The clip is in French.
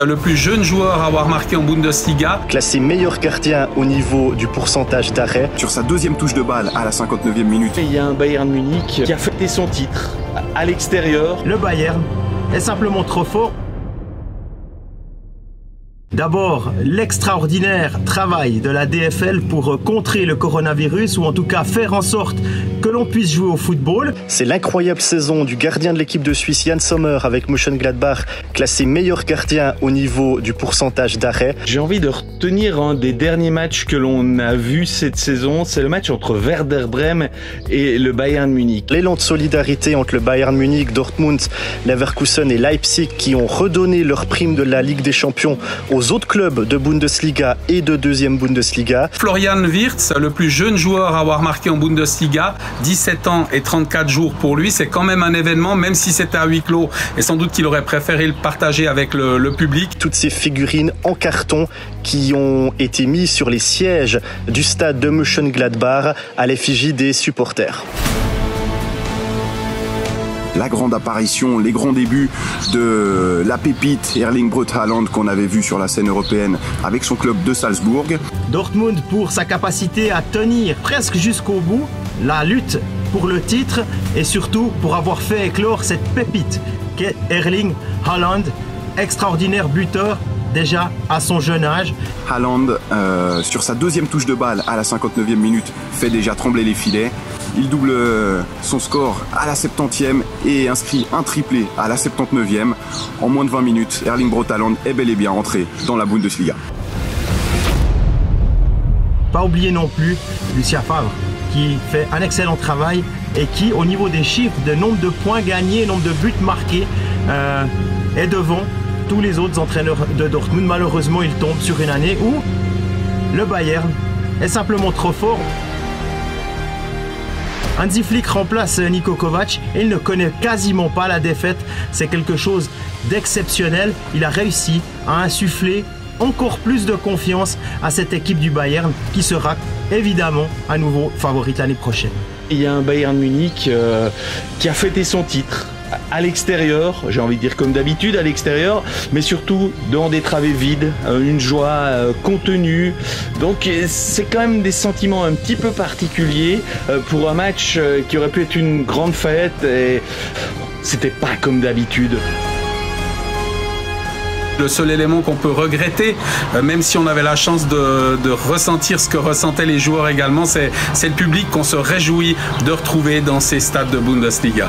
Le plus jeune joueur à avoir marqué en Bundesliga. Classé meilleur gardien au niveau du pourcentage d'arrêt. Sur sa deuxième touche de balle à la 59e minute. Il y a un Bayern Munich qui a fêté son titre à l'extérieur. Le Bayern est simplement trop fort. D'abord, l'extraordinaire travail de la DFL pour contrer le coronavirus, ou en tout cas faire en sorte que l'on puisse jouer au football. C'est l'incroyable saison du gardien de l'équipe de Suisse, Jan Sommer, avec Mönchengladbach, classé meilleur gardien au niveau du pourcentage d'arrêt. J'ai envie de retenir un des derniers matchs que l'on a vu cette saison, c'est le match entre Werder Bremen et le Bayern Munich. L'élan de solidarité entre le Bayern Munich, Dortmund, Leverkusen et Leipzig qui ont redonné leur prime de la Ligue des Champions aux autres clubs de Bundesliga et de deuxième Bundesliga. Florian Wirtz, le plus jeune joueur à avoir marqué en Bundesliga, 17 ans et 34 jours pour lui, c'est quand même un événement, même si c'était à huis clos, et sans doute qu'il aurait préféré le partager avec le public. Toutes ces figurines en carton qui ont été mises sur les sièges du stade de Mönchengladbach à l'effigie des supporters. La grande apparition, les grands débuts de la pépite Erling Braut Haaland qu'on avait vu sur la scène européenne avec son club de Salzbourg. Dortmund pour sa capacité à tenir presque jusqu'au bout la lutte pour le titre et surtout pour avoir fait éclore cette pépite qu'est Erling Haaland, extraordinaire buteur déjà à son jeune âge. Haaland, sur sa deuxième touche de balle à la 59e minute, fait déjà trembler les filets. Il double son score à la 70e et inscrit un triplé à la 79e. En moins de 20 minutes, Erling Braut Haaland est bel et bien rentré dans la Bundesliga. Pas oublier non plus Lucien Favre qui fait un excellent travail et qui, au niveau des chiffres de nombre de points gagnés, nombre de buts marqués, est devant tous les autres entraîneurs de Dortmund. Malheureusement, il tombe sur une année où le Bayern est simplement trop fort. Hansi Flick remplace Niko Kovac et il ne connaît quasiment pas la défaite. C'est quelque chose d'exceptionnel. Il a réussi à insuffler encore plus de confiance à cette équipe du Bayern qui sera évidemment à nouveau favorite l'année prochaine. Il y a un Bayern Munich qui a fêté son titre à l'extérieur, j'ai envie de dire comme d'habitude à l'extérieur, mais surtout devant des travées vides, une joie contenue. Donc c'est quand même des sentiments un petit peu particuliers pour un match qui aurait pu être une grande fête et c'était pas comme d'habitude. Le seul élément qu'on peut regretter, même si on avait la chance de ressentir ce que ressentaient les joueurs également, c'est le public qu'on se réjouit de retrouver dans ces stades de Bundesliga.